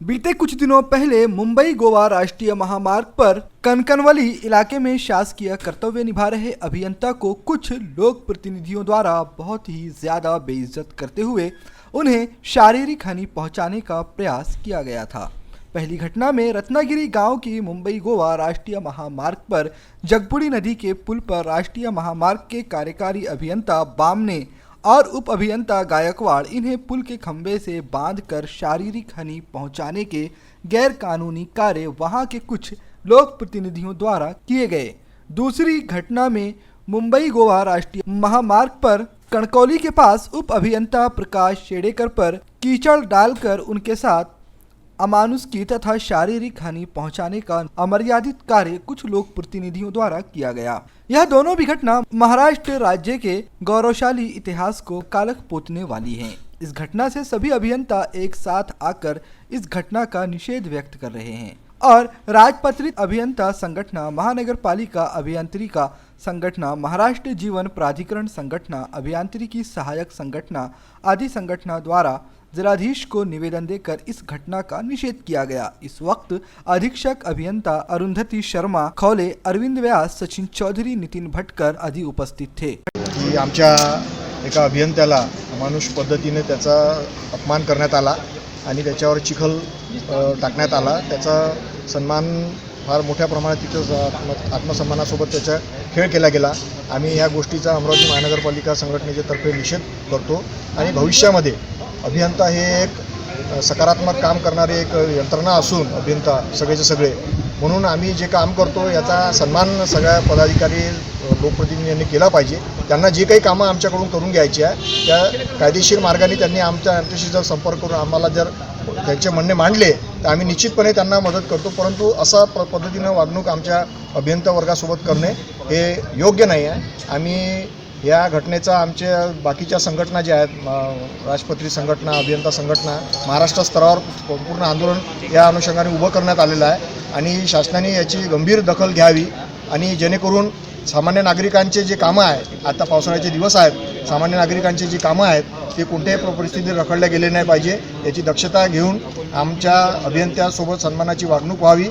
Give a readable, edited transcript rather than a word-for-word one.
बीते कुछ दिनों पहले मुंबई गोवा राष्ट्रीय महामार्ग पर कनकनवली इलाके में शासकीय कर्तव्य निभा रहे अभियंता को कुछ लोक प्रतिनिधियों द्वारा बहुत ही ज्यादा बेइज्जत करते हुए उन्हें शारीरिक हानि पहुंचाने का प्रयास किया गया था। पहली घटना में रत्नागिरी गांव की मुंबई गोवा राष्ट्रीय महामार्ग पर जगबुड़ी नदी के पुल पर राष्ट्रीय महामार्ग के कार्यकारी अभियंता बामने और उप अभियंता गायकवाड़ इन्हें पुल के खंभे से बांधकर शारीरिक हानि पहुंचाने के गैर कानूनी कार्य वहां के कुछ लोक प्रतिनिधियों द्वारा किए गए। दूसरी घटना में मुंबई गोवा राष्ट्रीय महामार्ग पर कणकौली के पास उप अभियंता प्रकाश शेडेकर पर कीचड़ डालकर उनके साथ अमानुषी तथा शारीरिक हानि पहुंचाने का अमर्यादित कार्य कुछ लोक प्रतिनिधियों द्वारा किया गया। यह दोनों भी घटना महाराष्ट्र राज्य के गौरवशाली इतिहास को कालख पोतने वाली हैं। इस घटना से सभी अभियंता एक साथ आकर इस घटना का निषेध व्यक्त कर रहे हैं और राजपत्रित अभियंता संगठना, महानगर पालिका अभियांत्रिका संगठना, महाराष्ट्र जीवन प्राधिकरण संगठना, अभियांत्रिकी सहायक संगठना आदि संगठना द्वारा जिलाधीश को निवेदन देकर इस घटना का निषेध किया गया। इस वक्त अधीक्षक अभियंता अरुंधति शर्मा, खौले, अरविंद व्यास, सचिन चौधरी, नितीन भटकर आदि उपस्थित थे। की आमच्या एका अभियंत्याला अमानुष पद्धतीने त्याचा अपमान करण्यात आला आणि त्याच्यावर चिखल टाकण्यात आला। त्याचा सन्मान फार मोठ्या प्रमाणात तिथं आत्मसन्मानासोबत त्याचा खेळ केला गेला। आम्ही या गोष्टीचा अमरावती महानगरपालिका संघटनेच्या तर्फे निषेध करतो आणि भविष्यामध्ये अभियंता हे एक सकारात्मक काम करणारे एक यंत्रणा असून अभियंता सगळेचे सगळे म्हणून आम्ही जे काम करतो याचा सन्मान सगळ्या पदाधिकारी लोकप्रतिनिधींनी केला पाहिजे। त्यांना जे काही कामं आमच्याकडून करून घ्यायची आहे त्या कायदेशीर मार्गाने त्यांनी आमच्याशी जर संपर्क करून आम्हाला जर त्यांचे म्हणणे मांडले तर आम्ही निश्चितपणे त्यांना मदत करतो, परंतु असा पद्धतीनं वागणूक आमच्या अभियंता वर्गासोबत करणे हे योग्य नाही आहे। आम्ही या घटनेचा आमच्या बाकीच्या संघटना ज्या आहेत, राजपत्रित संघटना, अभियंता संघटना, महाराष्ट्र स्तरावर पूर्ण आंदोलन या अनुषंगाने उभं करण्यात आलेलं आहे आणि शासनाने याची गंभीर दखल घ्यावी आणि जेणेकरून सामान्य नागरिकांचे जे कामं आहेत, आता पावसाळ्याचे दिवस आहेत, सामान्य नागरिकांचे जी कामं आहेत ते कोणत्याही परिस्थितीत रखडल्या गेले नाही पाहिजे याची दक्षता घेऊन आमच्या अभियंत्यासोबत सन्मानाची वागणूक व्हावी।